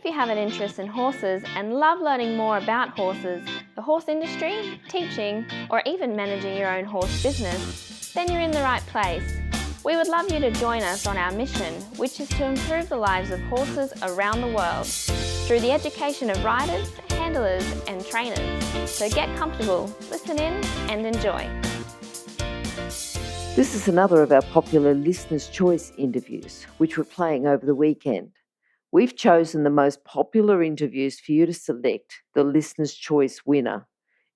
you have an interest in horses and love learning more about horses, the horse industry, teaching, or even managing your own horse business, then you're in the right place. We would love you to join us on our mission, which is to improve the lives of horses around the world through the education of riders, handlers, and trainers. So get comfortable, listen in, and enjoy. This is another of our popular Listener's Choice interviews, which we're playing over the weekend. We've chosen the most popular interviews for you to select the Listener's Choice winner.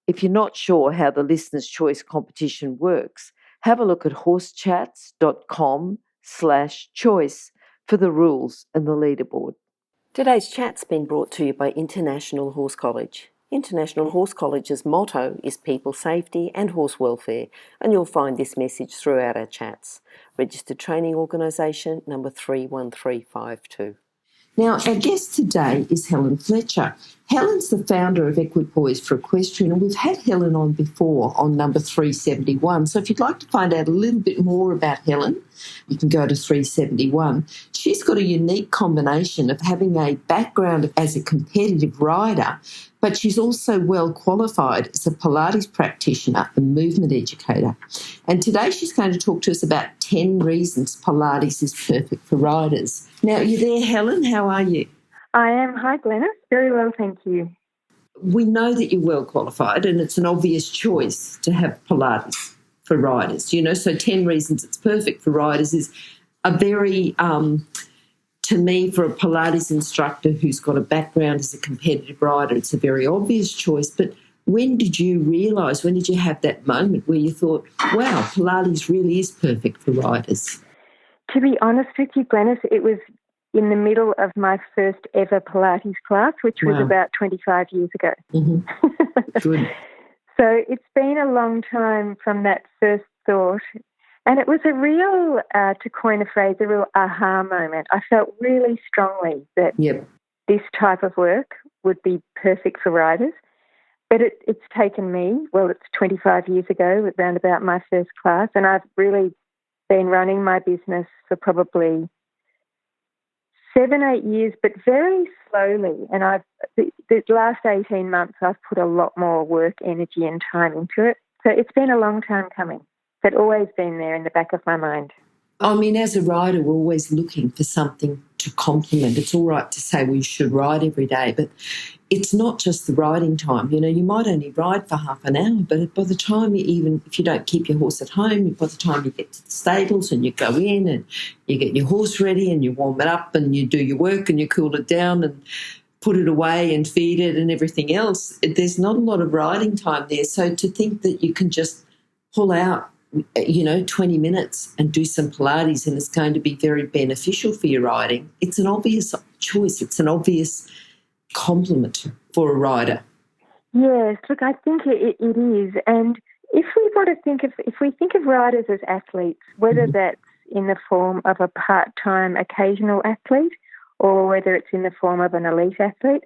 If you're not sure how the Listener's Choice competition works, have a look at horsechats.com/choice for the rules and the leaderboard. Today's chat's been brought to you by International Horse College. International Horse College's motto is people safety and horse welfare, and you'll find this message throughout our chats. Registered Training Organisation number 31352. Now, our guest today is Helen Fletcher. Helen's the founder of Equipoise for Equestrian, and we've had Helen on before on number 371. So if you'd like to find out a little bit more about Helen, you can go to 371. She's got a unique combination of having a background as a competitive rider, but she's also well qualified as a Pilates practitioner and movement educator. And today she's going to talk to us about 10 reasons Pilates is perfect for riders. Now, you there, Helen? How are you? I am. Hi, Glenys. Very well, thank you. We know that you're well qualified, and it's an obvious choice to have Pilates for riders, so 10 reasons it's perfect for riders is a very, to me, for a Pilates instructor who's got a background as a competitive rider, it's a very obvious choice. But when did you have that moment where you thought, wow, Pilates really is perfect for riders? To be honest with you, Glenys, it was in the middle of my first ever Pilates class, which was about 25 years ago. Mm-hmm. Good. So it's been a long time from that first thought. And it was a real, to coin a phrase, a real aha moment. I felt really strongly that this type of work would be perfect for riders. But it's taken me, it's 25 years ago, around about my first class, and I've really been running my business for probably 7-8 years, but very slowly. And the last 18 months, I've put a lot more work, energy and time into it. So it's been a long time coming, but always been there in the back of my mind. I mean, as a rider, we're always looking for something to complement. It's all right to say you should ride every day, but it's not just the riding time. You might only ride for half an hour, but by the time if you don't keep your horse at home, by the time you get to the stables and you go in and you get your horse ready and you warm it up and you do your work and you cool it down and put it away and feed it and everything else, there's not a lot of riding time there. So to think that you can just pull out 20 minutes and do some Pilates and it's going to be very beneficial for your riding, it's an obvious choice. It's an obvious compliment for a rider. Yes, look, I think it is. And if we think of riders as athletes, whether that's in the form of a part-time occasional athlete or whether it's in the form of an elite athlete,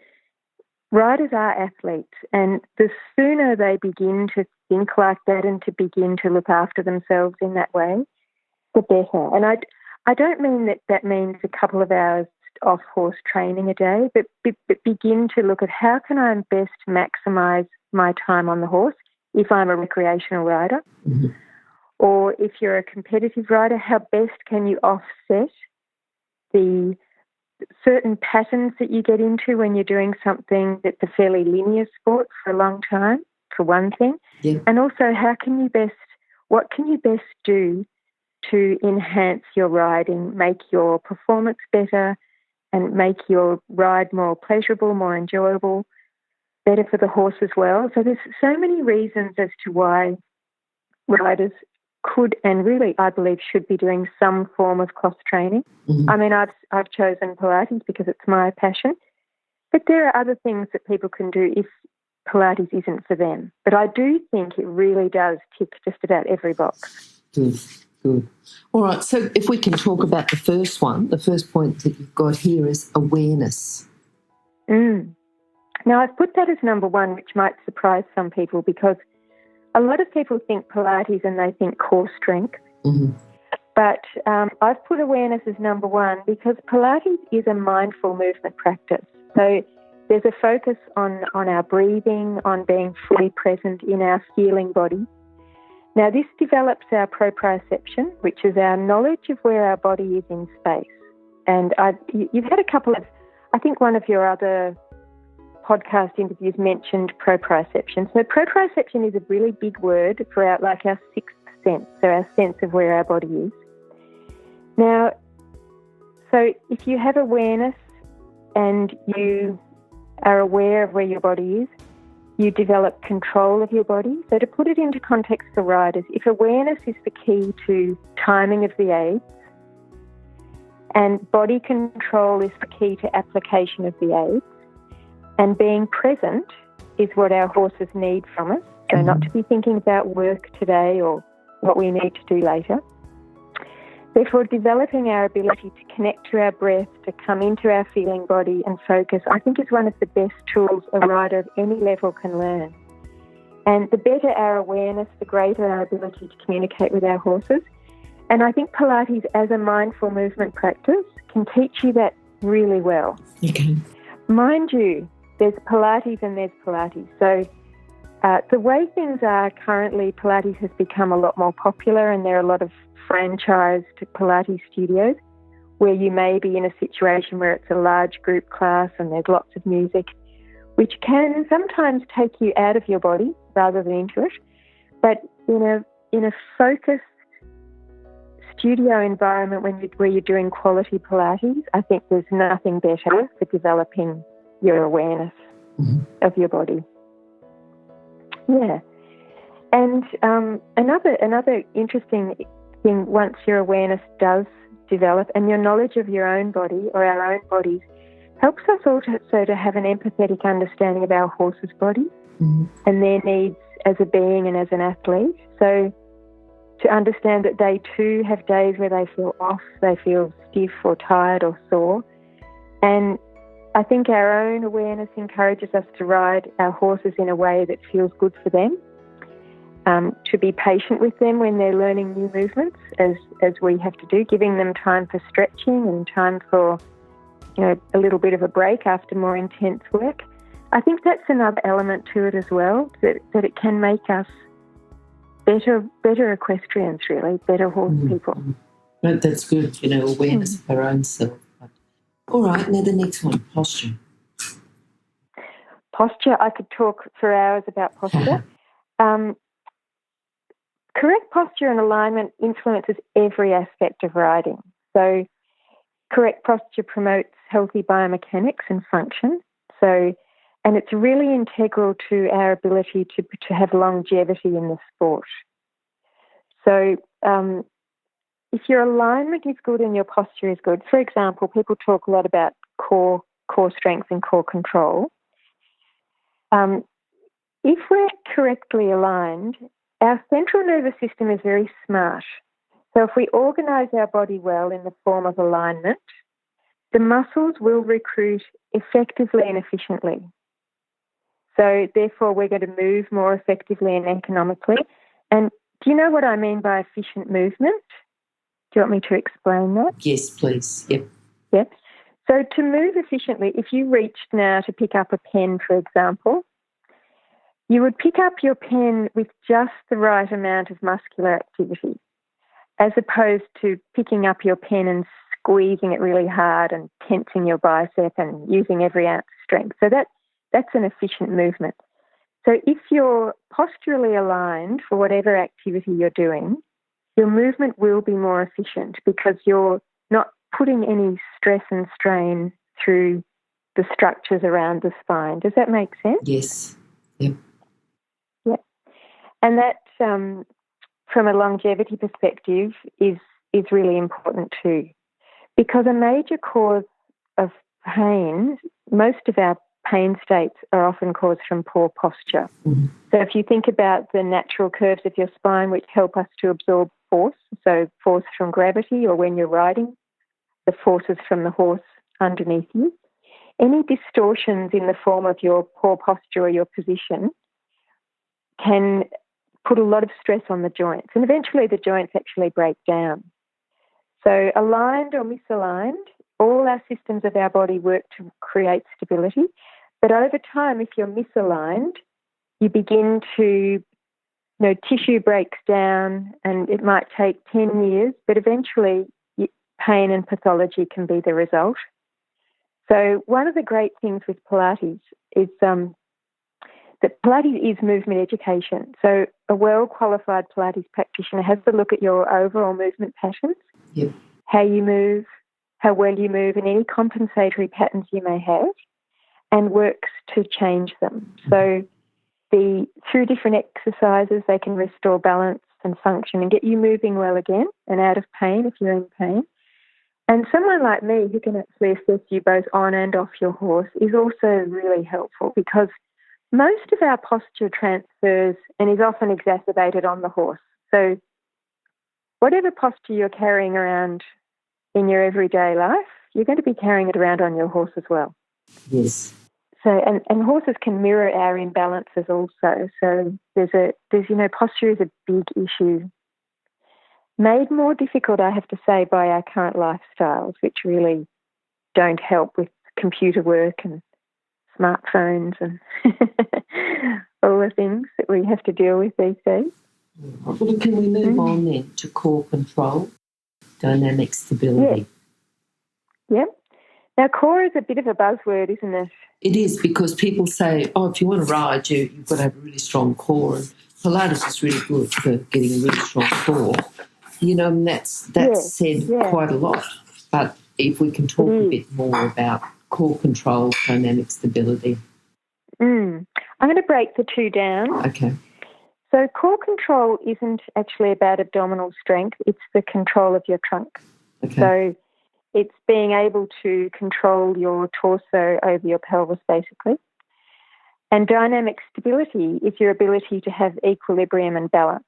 riders are athletes. And the sooner they begin to think like that and to begin to look after themselves in that way, the better. And I don't mean that means a couple of hours off horse training a day, but begin to look at how can I best maximise my time on the horse if I'm a recreational rider. Mm-hmm. Or if you're a competitive rider, how best can you offset the certain patterns that you get into when you're doing something that's a fairly linear sport for a long time, for one thing. Yeah. And also what can you best do to enhance your riding, make your performance better and make your ride more pleasurable, more enjoyable, better for the horse as well. So there's so many reasons as to why riders could and really, I believe, should be doing some form of cross training. Mm-hmm. I mean, I've chosen Pilates because it's my passion, but there are other things that people can do if Pilates isn't for them. But I do think it really does tick just about every box. Good. All right, so if we can talk about the first point that you've got here is awareness. Now, I've put that as number one, which might surprise some people because a lot of people think Pilates and they think core strength. Mm-hmm. But I've put awareness as number one because Pilates is a mindful movement practice. So there's a focus on our breathing, on being fully present in our feeling body. Now, this develops our proprioception, which is our knowledge of where our body is in space. And you've had a couple of, I think one of your other podcast interviews mentioned proprioception. So proprioception is a really big word for our sixth sense, so our sense of where our body is. Now, so if you have awareness and you are aware of where your body is, you develop control of your body. So to put it into context for riders, if awareness is the key to timing of the aids, and body control is the key to application of the aids, and being present is what our horses need from us, so not to be thinking about work today or what we need to do later. Therefore, developing our ability to connect to our breath, to come into our feeling body and focus, I think is one of the best tools a rider of any level can learn. And the better our awareness, the greater our ability to communicate with our horses. And I think Pilates as a mindful movement practice can teach you that really well. Okay. Mind you, there's Pilates and there's Pilates. So the way things are currently, Pilates has become a lot more popular, and there are a lot of franchised Pilates studios where you may be in a situation where it's a large group class and there's lots of music, which can sometimes take you out of your body rather than into it. But in a focused studio environment where you're doing quality Pilates, I think there's nothing better for developing your awareness of your body. Yeah. And another interesting thing, once your awareness does develop and your knowledge of your own body or our own bodies helps us also to have an empathetic understanding of our horse's body and their needs as a being and as an athlete. So to understand that they too have days where they feel off, they feel stiff or tired or sore. And I think our own awareness encourages us to ride our horses in a way that feels good for them, to be patient with them when they're learning new movements, as we have to do, giving them time for stretching and time for a little bit of a break after more intense work. I think that's another element to it as well, that it can make us better equestrians, really, better horse people. But that's good, awareness of our own self. All right, now the next one, posture. Posture, I could talk for hours about posture. Correct posture and alignment influences every aspect of riding. So correct posture promotes healthy biomechanics and function. And it's really integral to our ability to have longevity in the sport. So if your alignment is good and your posture is good, for example, people talk a lot about core strength and core control. If we're correctly aligned, our central nervous system is very smart. So if we organise our body well in the form of alignment, the muscles will recruit effectively and efficiently. So therefore, we're going to move more effectively and economically. And do you know what I mean by efficient movement? Do you want me to explain that? Yes, please. Yep. Yep. So to move efficiently, if you reached now to pick up a pen, for example, you would pick up your pen with just the right amount of muscular activity, as opposed to picking up your pen and squeezing it really hard and tensing your bicep and using every ounce of strength. So that's an efficient movement. So if you're posturally aligned for whatever activity you're doing, your movement will be more efficient because you're not putting any stress and strain through the structures around the spine. Does that make sense? Yes. Yep. Yeah. And that, from a longevity perspective, is really important too, because a major cause of pain, most of our pain states are often caused from poor posture. Mm-hmm. So if you think about the natural curves of your spine, which help us to absorb force, so force from gravity, or when you're riding, the forces from the horse underneath you, any distortions in the form of your poor posture or your position can put a lot of stress on the joints, and eventually the joints actually break down. So aligned or misaligned all our systems of our body work to create stability. But over time, if you're misaligned, you begin to, tissue breaks down, and it might take 10 years, but eventually pain and pathology can be the result. So one of the great things with Pilates is that Pilates is movement education. So a well-qualified Pilates practitioner has to look at your overall movement patterns, Yep. how you move, how well you move, and any compensatory patterns you may have, and works to change them. So through different exercises, they can restore balance and function and get you moving well again and out of pain if you're in pain. And someone like me who can actually assess you both on and off your horse is also really helpful, because most of our posture transfers and is often exacerbated on the horse. So whatever posture you're carrying around in your everyday life, you're going to be carrying it around on your horse as well. Yes. So, and horses can mirror our imbalances also. So there's posture is a big issue, made more difficult, I have to say, by our current lifestyles, which really don't help with computer work and smartphones and all the things that we have to deal with these days. Well, can we move on then to core control, dynamic stability? Yep. Now, core is a bit of a buzzword, isn't it? It is, because people say, if you want to ride, you've got to have a really strong core. And Pilates is really good for getting a really strong core. And that's said quite a lot. But if we can talk a bit more about core control, dynamic stability. I'm going to break the two down. Okay. So core control isn't actually about abdominal strength. It's the control of your trunk. Okay. So it's being able to control your torso over your pelvis, basically. And dynamic stability is your ability to have equilibrium and balance.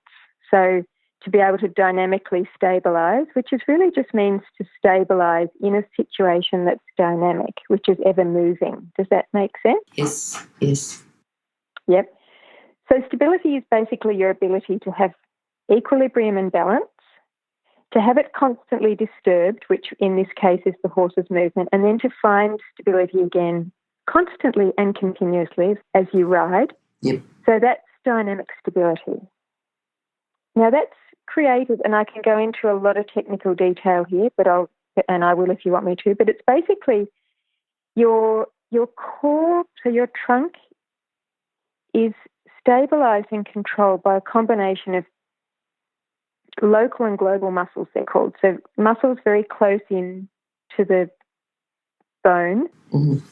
So to be able to dynamically stabilise, which really just means to stabilise in a situation that's dynamic, which is ever moving. Does that make sense? Yes. Yep. So stability is basically your ability to have equilibrium and balance, to have it constantly disturbed, which in this case is the horse's movement, and then to find stability again constantly and continuously as you ride. Yep. So that's dynamic stability. Now that's created, and I can go into a lot of technical detail here, and I will if you want me to, but it's basically your core, so your trunk is stabilised and controlled by a combination of local and global muscles, they're called. So muscles very close in to the bone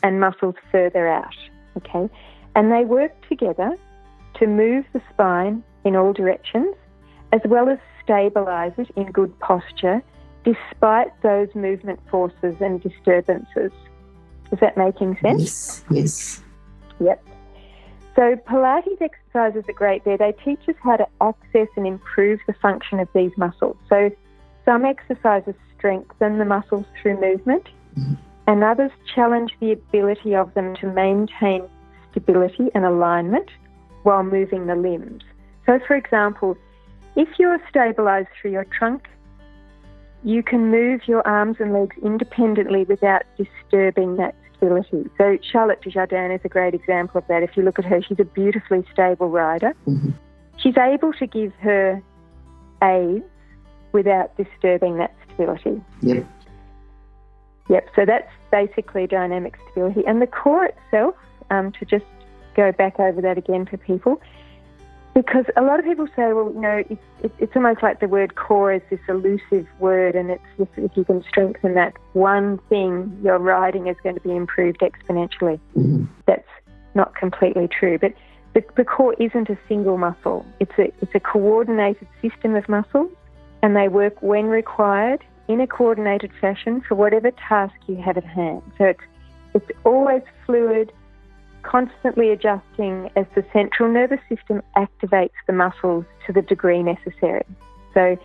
and muscles further out, okay? And they work together to move the spine in all directions, as well as stabilise it in good posture, despite those movement forces and disturbances. Is that making sense? Yes. Yep. So Pilates exercises are great there. They teach us how to access and improve the function of these muscles. So some exercises strengthen the muscles through movement, and others challenge the ability of them to maintain stability and alignment while moving the limbs. So, for example, if you're stabilised through your trunk, you can move your arms and legs independently without disturbing that stability. So Charlotte Desjardins is a great example of that. If you look at her, she's a beautifully stable rider. She's able to give her aids without disturbing that stability. Yep. So that's basically dynamic stability. And the core itself, to just go back over that again for people, because a lot of people say, well, it's almost like the word core is this elusive word, and it's just, if you can strengthen that one thing, your riding is going to be improved exponentially. That's not completely true. But the core isn't a single muscle. It's a coordinated system of muscles, and they work when required in a coordinated fashion for whatever task you have at hand. So it's always fluid, constantly adjusting as the central nervous system activates the muscles to the degree necessary. So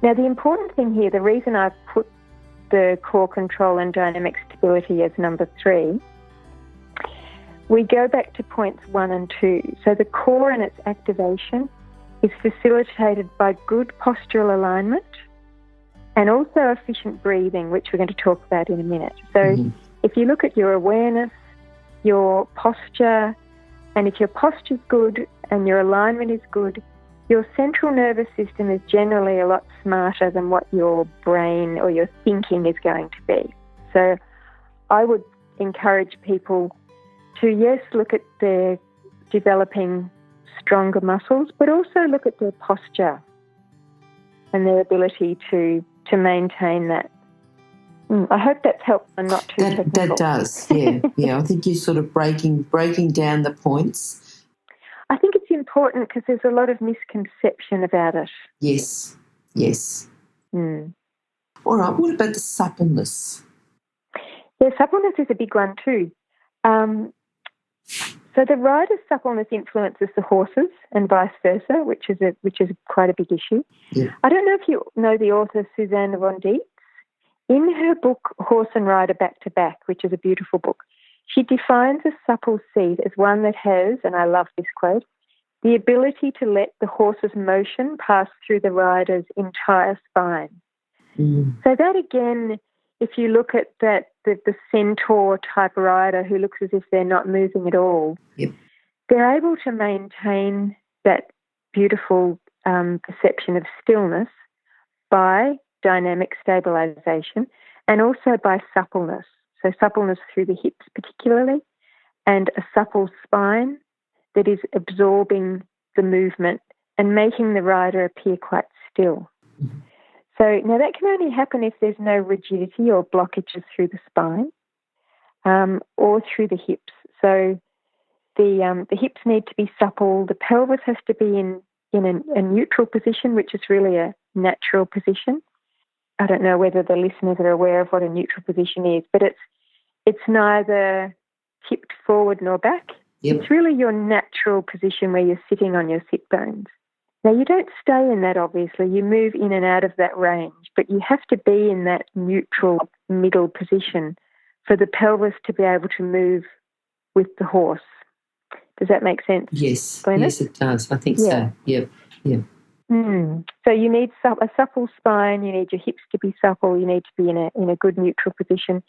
now the important thing here, the reason I've put the core control and dynamic stability as number 3, we go back to points 1 and 2. So the core and its activation is facilitated by good postural alignment, and also efficient breathing, which we're going to talk about in a minute. So if you look at your awareness, your posture, and if your posture's good and your alignment is good, your central nervous system is generally a lot smarter than what your brain or your thinking is going to be. So I would encourage people to, yes, look at their developing stronger muscles, but also look at their posture and their ability to maintain that. I hope that's helpful and not too technical. That does, yeah. Yeah, I think you're sort of breaking down the points. I think it's important because there's a lot of misconception about it. Yes, yes. Mm. All right, what about the suppleness? Yeah, suppleness is a big one too. So the rider's suppleness influences the horses and vice versa, which is quite a big issue. Yeah. I don't know if you know the author Suzanne von Dietz. In her book Horse and Rider Back to Back, which is a beautiful book, she defines a supple seat as one that has, and I love this quote, the ability to let the horse's motion pass through the rider's entire spine. So that again, if you look at that, the centaur type rider who looks as if they're not moving at all, they're able to maintain that beautiful perception of stillness by dynamic stabilization and also by suppleness. So suppleness through the hips particularly, and a supple spine that is absorbing the movement and making the rider appear quite still. So now that can only happen if there's no rigidity or blockages through the spine or through the hips. So the hips need to be supple. The pelvis has to be in a neutral position, which is really a natural position. I don't know whether the listeners are aware of what a neutral position is, but it's neither tipped forward nor back. It's really your natural position where you're sitting on your sit bones. Now, you don't stay in that, obviously. You move in and out of that range, but you have to be in that neutral middle position for the pelvis to be able to move with the horse. Does that make sense? Yes, Glenys? yes, it does. I think so. Yeah. So you need a supple spine. You need your hips to be supple. You need to be in a good neutral position.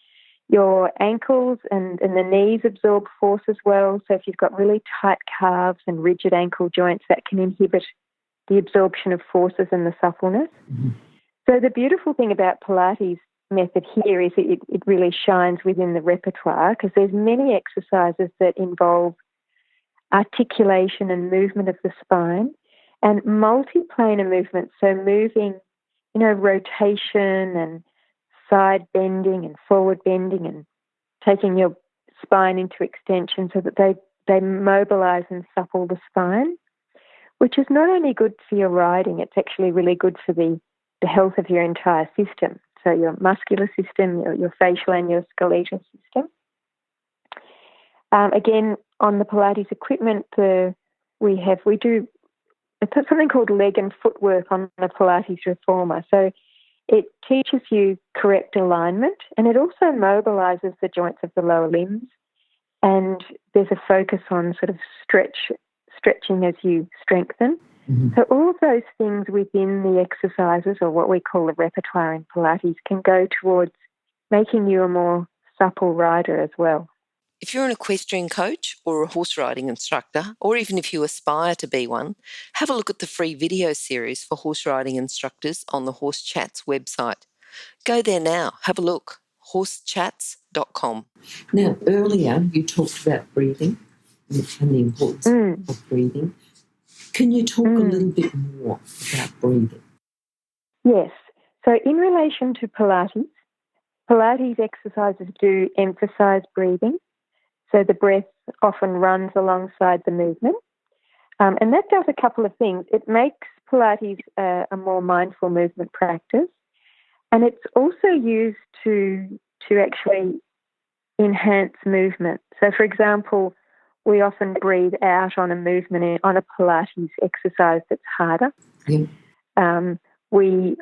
Your ankles and the knees absorb force as well. So if you've got really tight calves and rigid ankle joints, that can inhibit the absorption of forces and the suppleness. So the beautiful thing about Pilates method here is it really shines within the repertoire because there's many exercises that involve articulation and movement of the spine and multi-planar movement, so moving, rotation and side bending and forward bending and taking your spine into extension so that they mobilize and supple the spine, which is not only good for your riding, it's actually really good for the health of your entire system. So your muscular system, your facial and your skeletal system. Again, on the Pilates equipment, we do something called leg and footwork on the Pilates reformer. So it teaches you correct alignment and it also mobilizes the joints of the lower limbs. And there's a focus on sort of stretching as you strengthen. So all of those things within the exercises, or what we call the repertoire in Pilates, can go towards making you a more supple rider as well. If you're an equestrian coach or a horse riding instructor, or even if you aspire to be one, have a look at the free video series for horse riding instructors on the Horse Chats website. Go there now, have a look, horsechats.com. Now, earlier you talked about breathing and the importance of breathing. Can you talk a little bit more about breathing? Yes. So in relation to Pilates exercises do emphasize breathing. So the breath often runs alongside the movement. And that does a couple of things. It makes Pilates a more mindful movement practice. And it's also used to actually enhance movement. So, for example, we often breathe out on a movement, on a Pilates exercise that's harder. We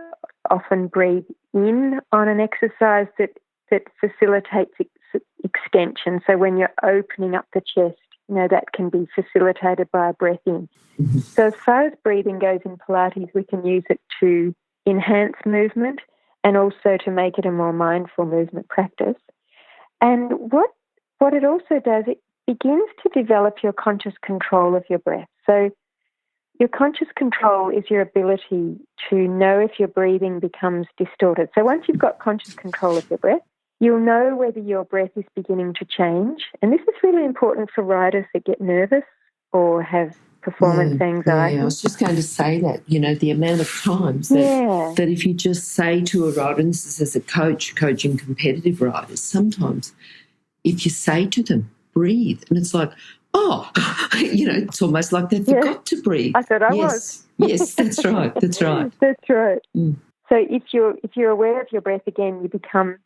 often breathe in on an exercise that facilitates extension. So when you're opening up the chest, that can be facilitated by a breath in. So as far as breathing goes in Pilates, we can use it to enhance movement and also to make it a more mindful movement practice. And what it also does, it begins to develop your conscious control of your breath. So your conscious control is your ability to know if your breathing becomes distorted. So once you've got conscious control of your breath, you'll know whether your breath is beginning to change. And this is really important for riders that get nervous or have performance anxiety. Yeah, I was just going to say that, the amount of times that if you just say to a rider, and this is as a coach, coaching competitive riders, sometimes if you say to them, breathe, and it's like, oh, it's almost like they forgot to breathe. I thought I was. Yes, that's right. That's right. That's right. So if you're aware of your breath again, you become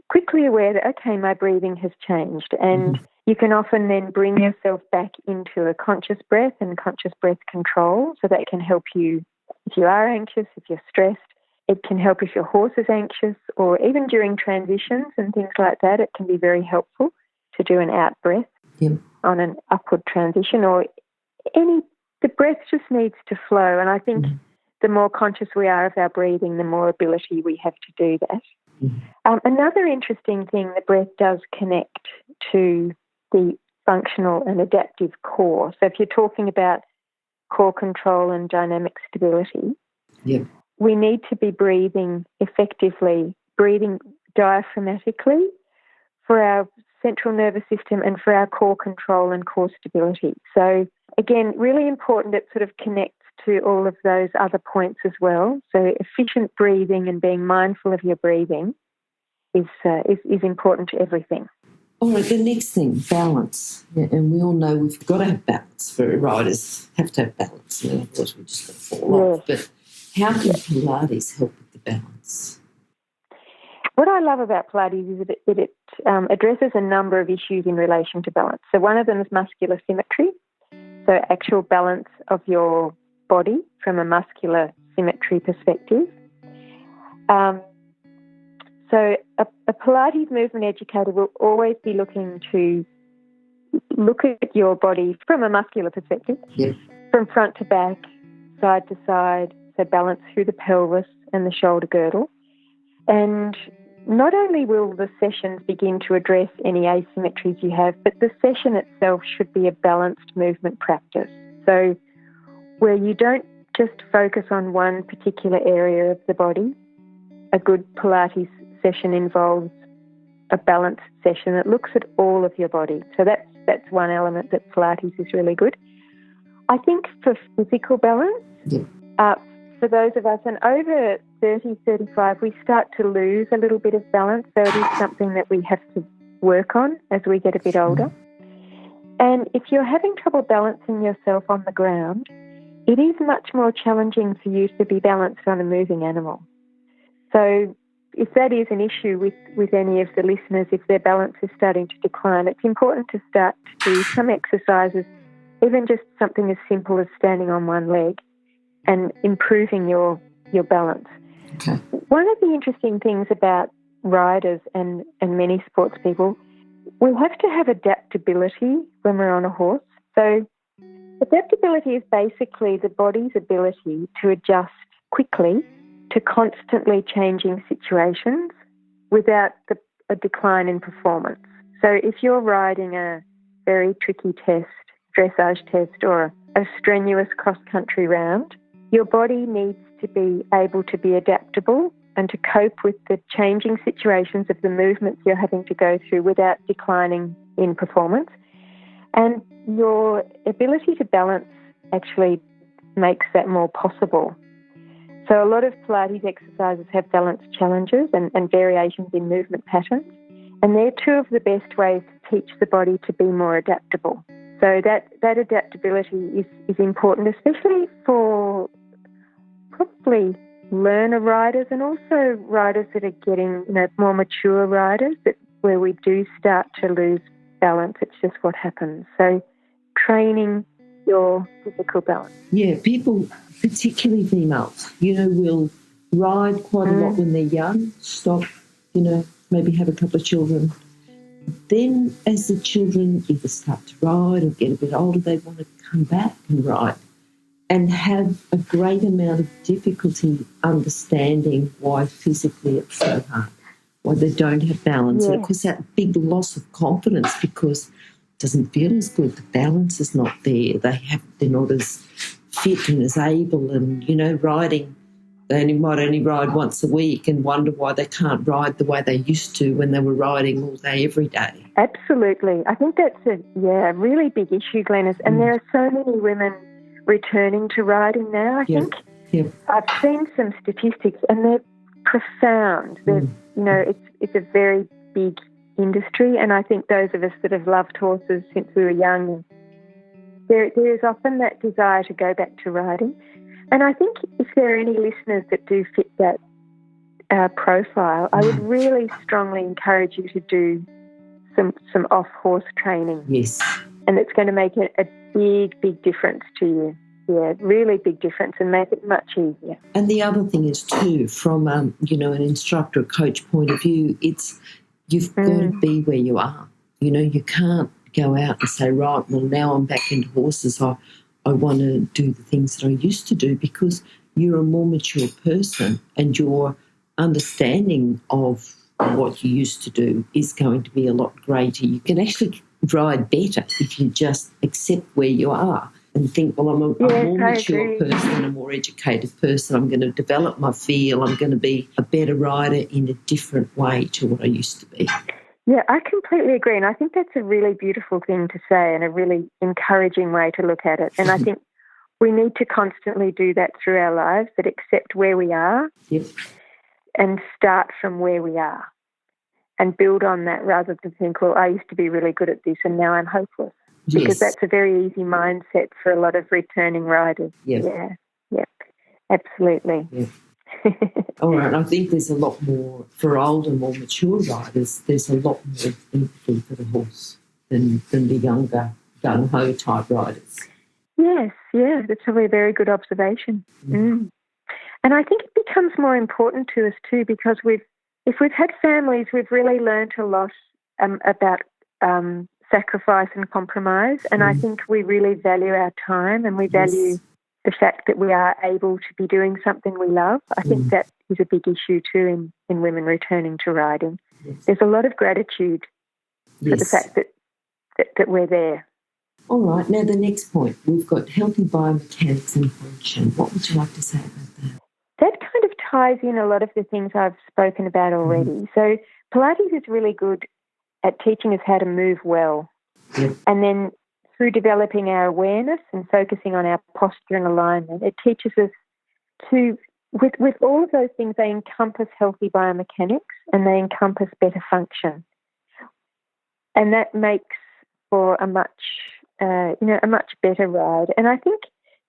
quickly aware that, okay, my breathing has changed. And you can often then bring yourself back into a conscious breath and conscious breath control. So that can help you if you are anxious, if you're stressed. It can help if your horse is anxious, or even during transitions and things like that. It can be very helpful to do an out breath on an upward transition, or the breath just needs to flow. And I think the more conscious we are of our breathing, the more ability we have to do that. Another interesting thing, the breath does connect to the functional and adaptive core. So if you're talking about core control and dynamic stability, we need to be breathing effectively, breathing diaphragmatically for our central nervous system and for our core control and core stability. So again, really important, it sort of connects to all of those other points as well. So efficient breathing and being mindful of your breathing is important to everything. All right, the next thing, balance. Yeah, and we all know we've got to have balance. For riders, have to have balance. Otherwise we're just going to fall off. But how can Pilates help with the balance? What I love about Pilates is that it addresses a number of issues in relation to balance. So one of them is muscular symmetry, so actual balance of your body from a muscular symmetry perspective. So a Pilates movement educator will always be looking to look at your body from a muscular perspective, from front to back, side to side, so balance through the pelvis and the shoulder girdle. And not only will the sessions begin to address any asymmetries you have, but the session itself should be a balanced movement practice. So where you don't just focus on one particular area of the body, a good Pilates session involves a balanced session that looks at all of your body. So that's one element that Pilates is really good. I think for physical balance, for those of us, and over 30, 35, we start to lose a little bit of balance. So it is something that we have to work on as we get a bit older. And if you're having trouble balancing yourself on the ground, it is much more challenging for you to be balanced on a moving animal. So if that is an issue with any of the listeners, if their balance is starting to decline, it's important to start to do some exercises, even just something as simple as standing on one leg and improving your balance. Okay. One of the interesting things about riders and many sports people, we have to have adaptability when we're on a horse. So adaptability is basically the body's ability to adjust quickly to constantly changing situations without a decline in performance. So if you're riding a very tricky test, dressage test, or a strenuous cross-country round, your body needs to be able to be adaptable and to cope with the changing situations of the movements you're having to go through without declining in performance. And your ability to balance actually makes that more possible. So a lot of Pilates exercises have balance challenges and variations in movement patterns, and they're two of the best ways to teach the body to be more adaptable. So that adaptability is important, especially for probably learner riders and also riders that are getting, more mature riders, where we do start to lose balance. It's just what happens. So training your physical balance. Yeah, people, particularly females, will ride quite a lot when they're young, stop, maybe have a couple of children. Then as the children either start to ride or get a bit older, they want to come back and ride. and have a great amount of difficulty understanding why physically it's so hard, why they don't have balance. Yeah. And of course that big loss of confidence because it doesn't feel as good. The balance is not there. They're not as fit and as able, and, you know, riding, they might only ride once a week and wonder why they can't ride the way they used to when they were riding all day, every day. Absolutely. I think that's a really big issue, Glenys. And there are so many women returning to riding now, I think. Yeah. I've seen some statistics and they're profound. They're, you know, it's a very big industry, and I think those of us that have loved horses since we were young, there is often that desire to go back to riding. And I think if there are any listeners that do fit that profile, I would really strongly encourage you to do some off-horse training. Yes. And it's going to make a big, big difference to you. Yeah, really big difference, and make it much easier. And the other thing is too, from you know, an instructor or coach point of view, it's you've got to be where you are. You know, you can't go out and say, right, well, now I'm back into horses. I want to do the things that I used to do, because you're a more mature person and your understanding of what you used to do is going to be a lot greater. You can actually ride better if you just accept where you are and think, well, I'm a more mature person, a more educated person. I'm going to develop my feel. I'm going to be a better rider in a different way to what I used to be. Yeah, I completely agree. And I think that's a really beautiful thing to say and a really encouraging way to look at it. And I think we need to constantly do that through our lives, that accept where we are and start from where we are and build on that, rather than think, well, I used to be really good at this and now I'm hopeless. Because that's a very easy mindset for a lot of returning riders. Yeah, absolutely. Yeah. All right, I think there's a lot more, for older, more mature riders, there's a lot more empathy for the horse than the younger, gung-ho type riders. Yes, that's probably a very good observation. And I think it becomes more important to us too, because if we've had families, we've really learnt a lot about sacrifice and compromise, and I think we really value our time, and we value the fact that we are able to be doing something we love. I think that is a big issue too in women returning to riding. There's a lot of gratitude for the fact that we're there. All right, now the next point, we've got healthy biomechanics and function. What would you like to say about that? That kind of ties in a lot of the things I've spoken about already. So Pilates is really good at teaching us how to move well. And then through developing our awareness and focusing on our posture and alignment, it teaches us to, with all of those things, they encompass healthy biomechanics and they encompass better function. And that makes for a much better ride. And I think,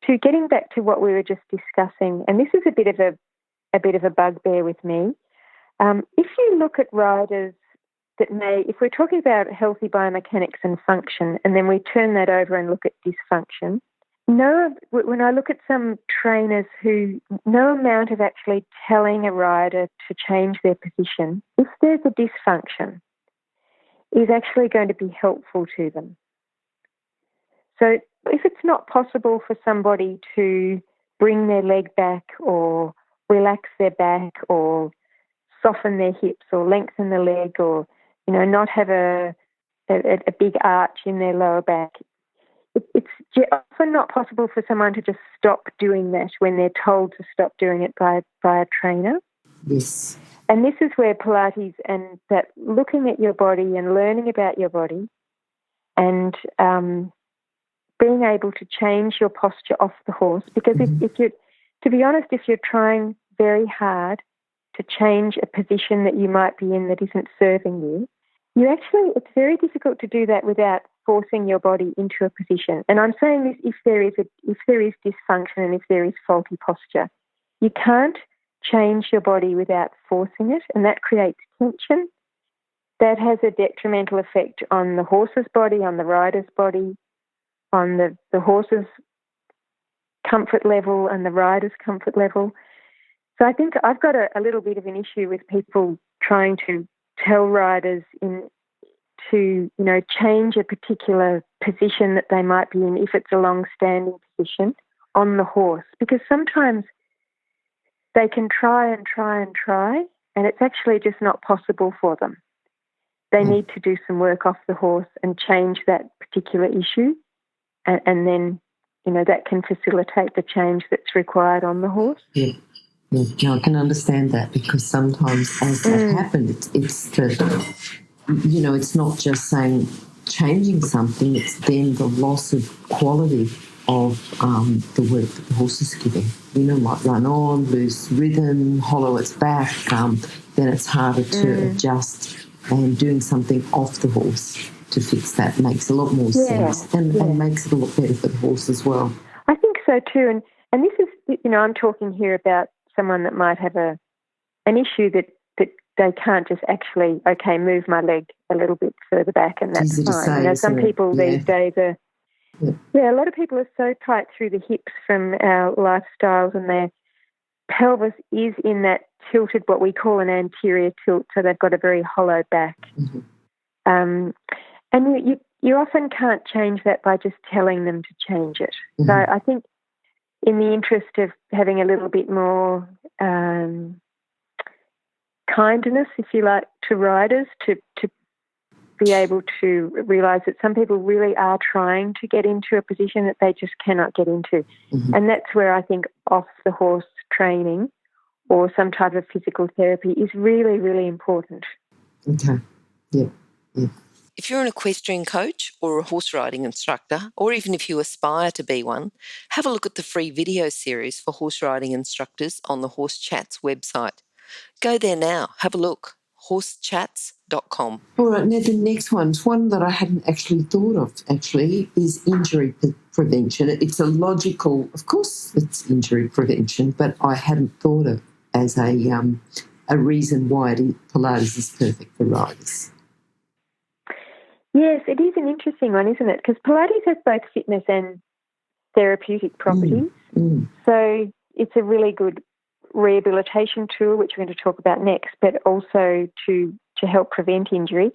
to getting back to what we were just discussing, and this is a bit of a bugbear with me, if you look at riders that if we're talking about healthy biomechanics and function, and then we turn that over and look at dysfunction, when I look at some trainers who, no amount of actually telling a rider to change their position, if there's a dysfunction, is actually going to be helpful to them. So if it's not possible for somebody to bring their leg back or relax their back or soften their hips or lengthen the leg or, not have a big arch in their lower back, it's often not possible for someone to just stop doing that when they're told to stop doing it by a trainer. Yes. And this is where Pilates and that looking at your body and learning about your body and being able to change your posture off the horse, because if you're, to be honest, if you're trying very hard to change a position that you might be in that isn't serving you, it's very difficult to do that without forcing your body into a position. And I'm saying this if there is dysfunction and if there is faulty posture. You can't change your body without forcing it, and that creates tension. That has a detrimental effect on the horse's body, on the rider's body, on the horse's comfort level and the rider's comfort level. So I think I've got a little bit of an issue with people trying to tell riders to change a particular position that they might be in if it's a long-standing position, on the horse, because sometimes they can try and try and try, and it's actually just not possible for them. They need to do some work off the horse and change that particular issue, and then, that can facilitate the change that's required on the horse. Yeah. Yeah, no, I can understand that, because sometimes as that happens, it's not just saying changing something, it's then the loss of quality of the work that the horse is giving. Might run on, lose rhythm, hollow its back, then it's harder to adjust, and doing something off the horse to fix that makes a lot more sense and makes it a lot better for the horse as well. I think so too. And this is, I'm talking here about someone that might have an issue that they can't just actually, move my leg a little bit further back and that's fine. Some people these days are, a lot of people are so tight through the hips from our lifestyles, and their pelvis is in that tilted, what we call an anterior tilt, so they've got a very hollow back. And you often can't change that by just telling them to change it. So I think in the interest of having a little bit more kindness, if you like, to riders, to be able to realise that some people really are trying to get into a position that they just cannot get into. And that's where I think off-the-horse training or some type of physical therapy is really, really important. Okay, yeah. If you're an equestrian coach or a horse riding instructor, or even if you aspire to be one, have a look at the free video series for horse riding instructors on the Horse Chats website. Go there now, have a look, horsechats.com. All right, now the next one that I hadn't actually thought of, is injury prevention. It's a logical, of course it's injury prevention, but I hadn't thought of as a reason why Pilates is perfect for riders. Yes, it is an interesting one, isn't it? Because Pilates has both fitness and therapeutic properties. So it's a really good rehabilitation tool, which we're going to talk about next, but also to help prevent injury.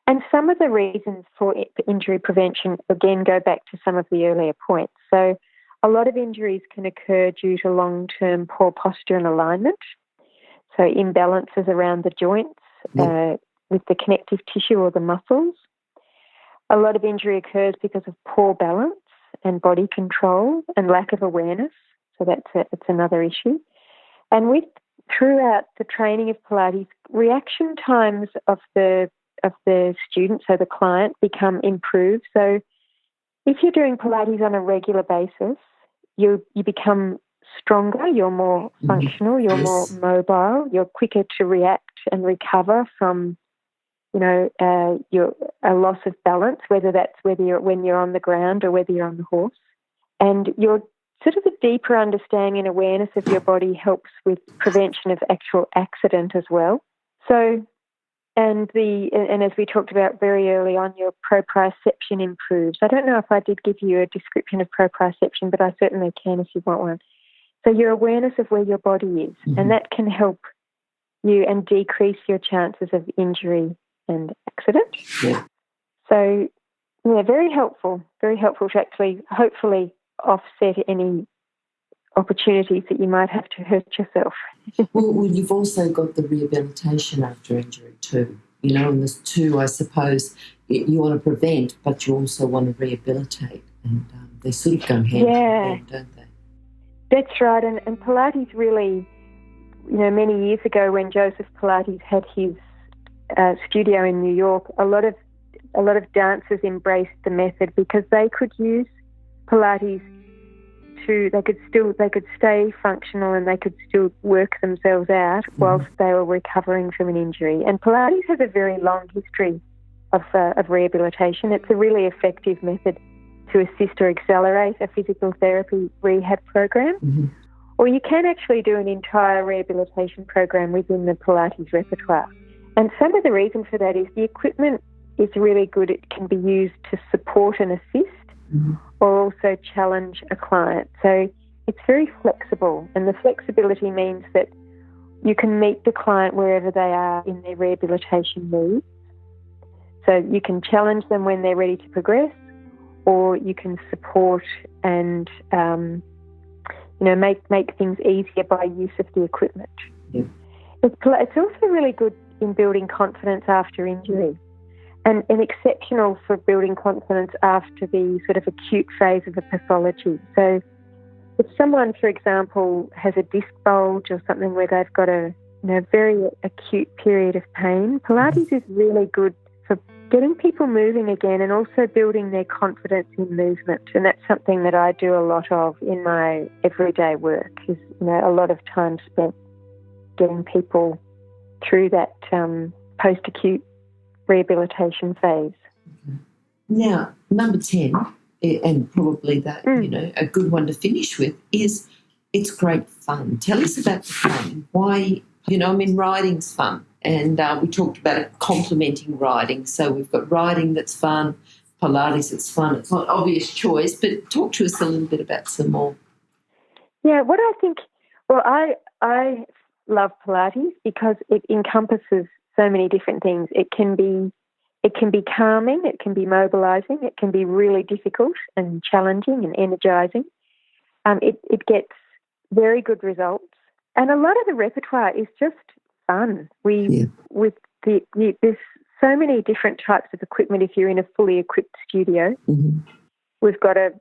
And some of the reasons for injury prevention, again, go back to some of the earlier points. So a lot of injuries can occur due to long-term poor posture and alignment, so imbalances around the joints with the connective tissue or the muscles. A lot of injury occurs because of poor balance and body control and lack of awareness. So it's another issue. And throughout the training of Pilates, reaction times of the student, so the client, become improved. So if you're doing Pilates on a regular basis, you become stronger, you're more functional, you're more mobile, you're quicker to react and recover from a loss of balance, whether you're on the ground or whether you're on the horse. And your sort of a deeper understanding and awareness of your body helps with prevention of actual accident as well. So, and as we talked about very early on, your proprioception improves. I don't know if I did give you a description of proprioception, but I certainly can if you want one. So your awareness of where your body is, and that can help you and decrease your chances of injury and accident. Yeah. So, very helpful to actually hopefully offset any opportunities that you might have to hurt yourself. Well, you've also got the rehabilitation after injury too, and there's two, I suppose, you want to prevent, but you also want to rehabilitate, and they sort of go hand in hand, don't they? That's right, and Pilates really, many years ago when Joseph Pilates had his studio in New York, a lot of dancers embraced the method because they could use Pilates they could stay functional and they could still work themselves out whilst they were recovering from an injury. And Pilates has a very long history of rehabilitation. It's a really effective method to assist or accelerate a physical therapy rehab program. Or you can actually do an entire rehabilitation program within the Pilates repertoire. And some of the reason for that is the equipment is really good. It can be used to support and assist or also challenge a client. So it's very flexible, and the flexibility means that you can meet the client wherever they are in their rehabilitation needs. So you can challenge them when they're ready to progress, or you can support and make things easier by use of the equipment. Yeah. It's also really good in building confidence after injury, and exceptional for building confidence after the sort of acute phase of a pathology. So if someone, for example, has a disc bulge or something where they've got a very acute period of pain, Pilates is really good for getting people moving again and also building their confidence in movement. And that's something that I do a lot of in my everyday work, is a lot of time spent getting people through that post-acute rehabilitation phase. Now, number 10, and probably that, a good one to finish with, is it's great fun. Tell us about the fun. Why, riding's fun. And we talked about it complementing riding. So we've got riding that's fun, Pilates that's fun. It's not an obvious choice, but talk to us a little bit about some more. Yeah, what I think, I love Pilates because it encompasses so many different things. It can be calming, it can be mobilising, it can be really difficult and challenging and energising. It gets very good results, and a lot of the repertoire is just fun. There's so many different types of equipment. If you're in a fully equipped studio, we've got a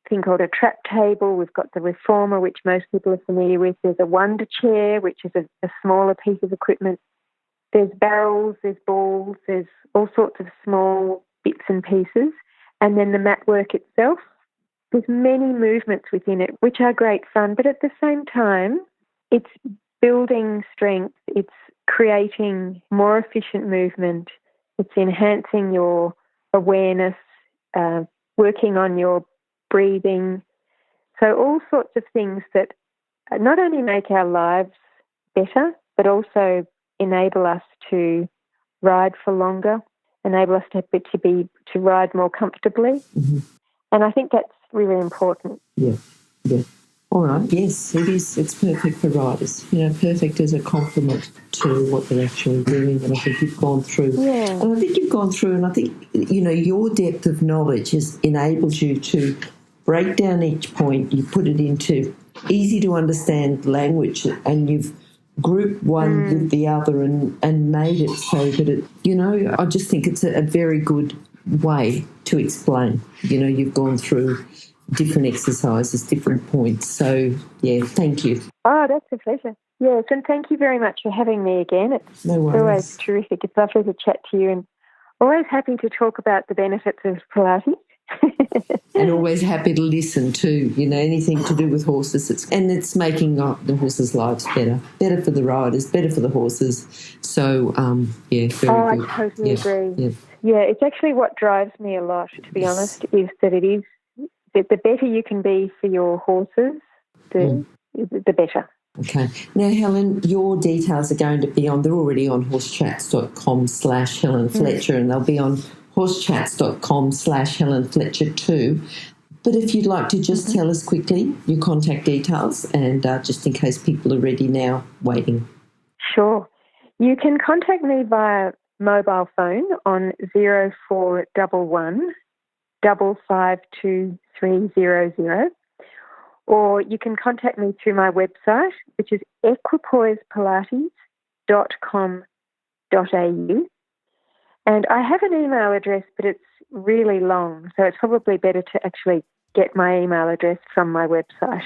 thing called a trap table. We've got the reformer, which most people are familiar with. There's a wonder chair, which is a smaller piece of equipment. There's barrels, there's balls, there's all sorts of small bits and pieces. And then the mat work itself, there's many movements within it, which are great fun. But at the same time, it's building strength, it's creating more efficient movement, it's enhancing your awareness, working on your breathing. So all sorts of things that not only make our lives better, but also enable us to ride for longer, enable us to ride more comfortably. And I think that's really important. Yeah. All right. Yes, it is. It's perfect for riders. Perfect as a complement to what they're actually doing. And I think you've gone through. Yeah. And I think you've gone through, and I think, your depth of knowledge has enabled you to break down each point. You put it into easy to understand language, and you've grouped one with the other and made it so that it, I just think it's a very good way to explain. You've gone through different exercises, different points. So, yeah, thank you. Oh, that's a pleasure. Yes, and thank you very much for having me again. It's always terrific. It's lovely to chat to you, and always happy to talk about the benefits of Pilates. And always happy to listen to, anything to do with horses. It's making the horses' lives better for the riders, better for the horses. So, very good. I totally agree. Yeah, it's actually what drives me a lot, to be honest, is that the better you can be for your horses, the better. Okay. Now, Helen, your details are going to be they're already on horsechats.com/Helen Fletcher, and they'll be on horsechats.com/Helen Fletcher too. But if you'd like to just tell us quickly your contact details, and just in case people are ready now, waiting. Sure. You can contact me via mobile phone on 0411 552 300, or you can contact me through my website, which is equipoisepilates.com.au. And I have an email address, but it's really long, so it's probably better to actually get my email address from my website.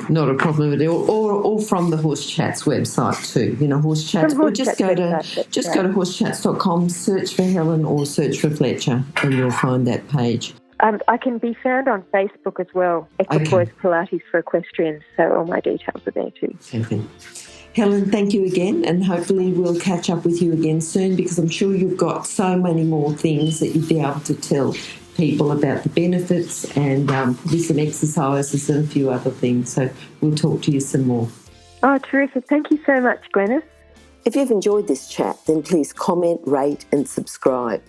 Not a problem at all. Or from the Horse Chats website too. Horse Chats. Or just go to horsechats.com, search for Helen or search for Fletcher, and you'll find that page. I can be found on Facebook as well, Equipoise Pilates for Equestrians, so all my details are there too. Okay. Helen, thank you again, and hopefully we'll catch up with you again soon, because I'm sure you've got so many more things that you'd be able to tell people about the benefits, and probably some exercises and a few other things. So we'll talk to you some more. Oh, terrific. Thank you so much, Glenys. If you've enjoyed this chat, then please comment, rate and subscribe.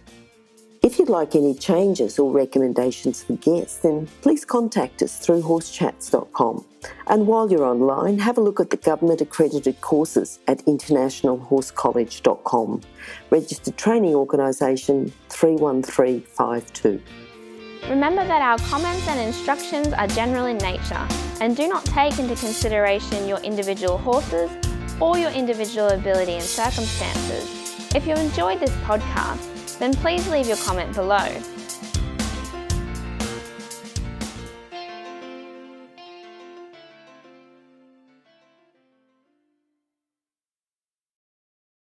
If you'd like any changes or recommendations for guests, then please contact us through horsechats.com. And while you're online, have a look at the government-accredited courses at internationalhorsecollege.com, registered training organisation 31352. Remember that our comments and instructions are general in nature and do not take into consideration your individual horses or your individual ability and circumstances. If you enjoyed this podcast, then please leave your comment below.